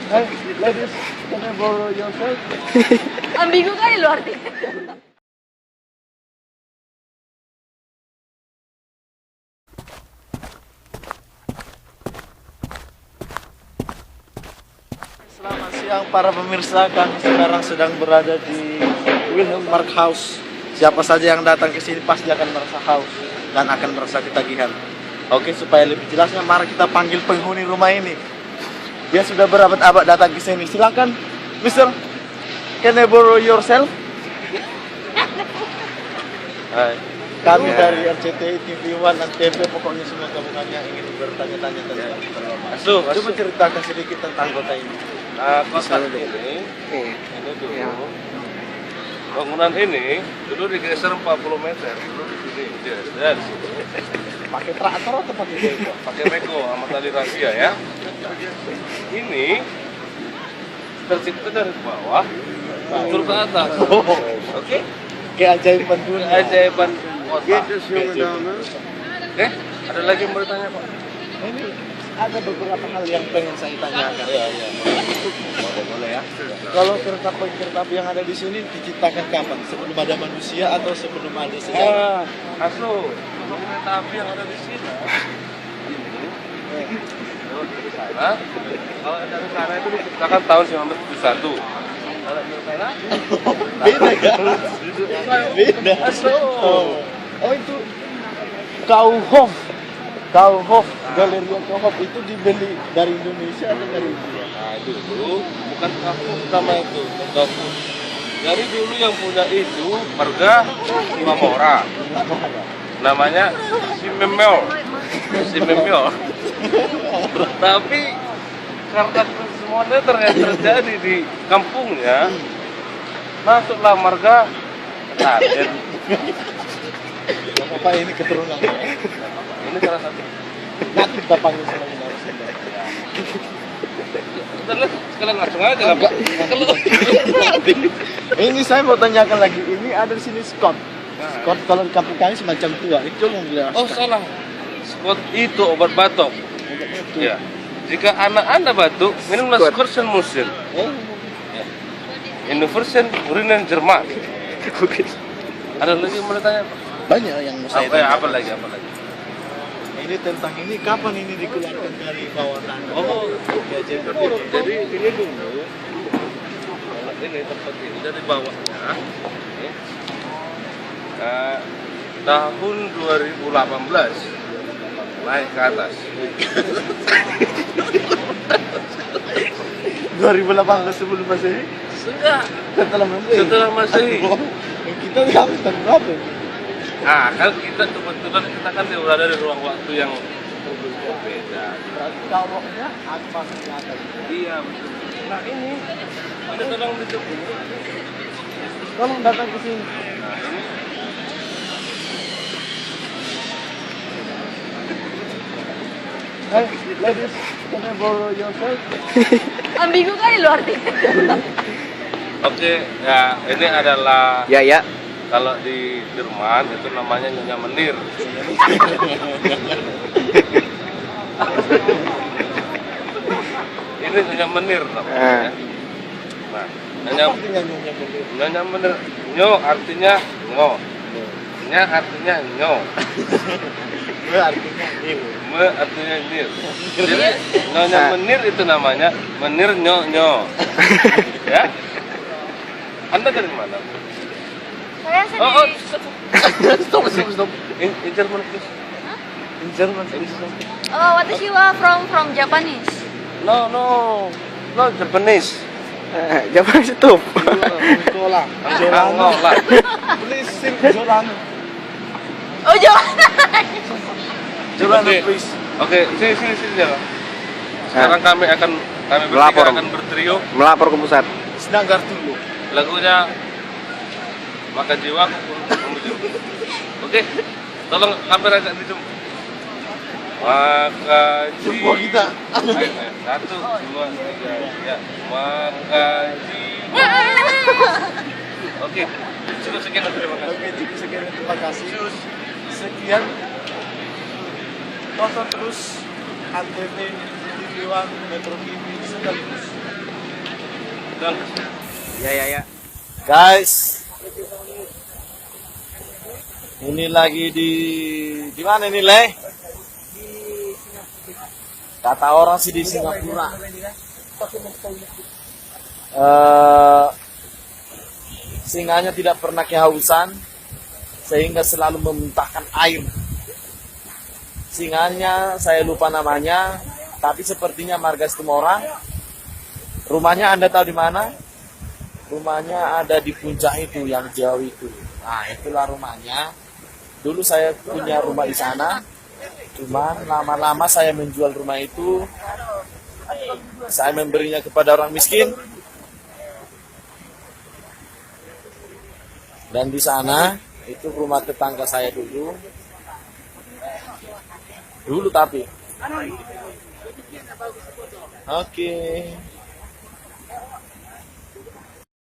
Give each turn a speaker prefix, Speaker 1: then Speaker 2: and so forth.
Speaker 1: Hey, ladies, can I borrow your shirt?
Speaker 2: Ambigu kali lo artinya.
Speaker 1: Selamat siang para pemirsa, kami sekarang sedang berada di Wilhelm Mark House. Siapa saja yang datang ke sini pasti akan merasa haus dan akan merasa ketagihan. Oke, supaya lebih jelasnya, mari kita panggil penghuni rumah ini. Dia sudah berabad-abad datang ke sini. Silakan, Mister. Can I borrow yourself? Hai. Kami dari RCTI, TV One, dan TV, pokoknya semua gabungan yang ingin bertanya-tanya tentang Coba ceritakan sedikit tentang kota ini.
Speaker 3: Kota ini dulu bangunan ini dulu digeser 40 meter dulu di sini dari sini
Speaker 1: Pakai traktor atau pakai beko?
Speaker 3: pakai beko sama tali rafia ya. Ini tercipta dari bawah turun ke atas. Oke?
Speaker 1: Keajaiban dunia.
Speaker 3: Keajaiban kota. Oke? Ada lagi yang mau ditanya Pak?
Speaker 1: Ini ada beberapa hal yang pengen saya tanyakan.
Speaker 3: Iya.
Speaker 1: Boleh ya. Kalau kereta api yang ada di sini diciptakan kapan? Sebelum ada manusia atau sebelum ada sejarah?
Speaker 3: Asu, kereta api yang ada di sini. Ini. Terus dari sana. Kalau dari sana itu diciptakan tahun 1971. Kalau dari sana?
Speaker 1: Beda ya? Beda.
Speaker 3: Asu.
Speaker 1: Oh itu Kauhof, Galeria Kauhof itu dibeli dari Indonesia atau dari India?
Speaker 3: Nah dulu bukan kampung pertama itu, kampung. Jadi dulu yang punya itu marga Mamora. Namanya Simemel. Tapi karena modern yang terjadi di kampungnya, masuklah marga Raden.
Speaker 1: Apa ini keturunan?
Speaker 3: Ini salah satu.
Speaker 1: Nanti kita panggil selain narasumber.
Speaker 3: Udah sekalian langsung aja lah Pak.
Speaker 1: Ini saya mau tanyakan lagi. Ini ada di sini Scott. Scott kalau di kampung kami semacam tua. Itu yang bilang.
Speaker 3: Oh salah. Scott itu obat batuk. Ya. Jika anak Anda batuk, minumlah Scotchen Musil. Innovation Urinen Jerman. Ada lagi yang mau ditanya Pak?
Speaker 1: Banyak yang mau saya tanya.
Speaker 3: Apa lagi?
Speaker 1: Ini tentang ini kapan ini dikeluarkan dari bawah tanah?
Speaker 3: Oh,
Speaker 1: ya,
Speaker 3: jadi ini dulu. Ini tempat ini dari bawahnya. Tahun 2018 naik ke atas.
Speaker 1: 2018 sebelum Masehi?
Speaker 3: Sudah.
Speaker 1: Setelah Masehi. Kita tahun berapa?
Speaker 3: Nah, kan kita kebetulan kita kan berada di ruang waktu yang berbeda.
Speaker 1: Berarti kauhohnya apa kelihatan?
Speaker 3: Iya betul. Nah ini ada tolong dicoba.
Speaker 1: Tolong datang ke sini.
Speaker 3: Nah ini.
Speaker 1: Hey, ladies, can I borrow your shirt?
Speaker 2: Ambigu kali lo artinya.
Speaker 3: Oke, ya ini adalah
Speaker 4: Ya.
Speaker 3: kalau di Jerman itu namanya Nyonya Menir. Ini Nyonya Menir namanya. Nah, Nyonya Menir. Nyo artinya ngo. Nya artinya nyo.
Speaker 1: Artinya ini.
Speaker 3: Me artinya nir. Jadi Nyonya Menir itu namanya Menir nyo. Ya. Anda dari mana?
Speaker 2: Saya sendiri.
Speaker 3: Stop. In German, please. In German, please.
Speaker 2: Oh, what is you are from Japanese?
Speaker 3: No, Japanese.
Speaker 4: Jangan stop.
Speaker 1: Sekolah.
Speaker 3: Angol lah.
Speaker 1: Please sing Jolan.
Speaker 2: Oh, jangan.
Speaker 1: Jolan,
Speaker 3: Oke.
Speaker 1: please.
Speaker 3: Oke, sini ya. Sekarang kami
Speaker 4: Melapor.
Speaker 3: akan bertrio.
Speaker 4: Melapor ke pusat.
Speaker 1: Sedanggar dulu.
Speaker 3: Lagunya Makan Jiwa menuju. Oke, tolong kamera agak dijum. Makan
Speaker 1: Semua kita.
Speaker 3: Ayo. 1, 2, 3, ya. Makan Jiwa. Oke, cukup sekian terima kasih.
Speaker 1: Oke, cukup sekian, terima kasih. Sekian. Tonton terus Antv, TV One, Metro TV sekaligus
Speaker 3: Don.
Speaker 4: Ya.
Speaker 1: Guys, ini lagi di mana ini, Le? Kata orang sih di Singapura. Singanya tidak pernah kehausan sehingga selalu memuntahkan air. Singanya saya lupa namanya, tapi sepertinya Margas Tumora. Rumahnya Anda tahu di mana? Rumahnya ada di puncak itu yang jauh itu. Nah, itulah rumahnya. Dulu saya punya rumah di sana. Cuman lama-lama saya menjual rumah itu. Saya memberinya kepada orang miskin. Dan di sana itu rumah tetangga saya dulu. Dulu tapi. Oke.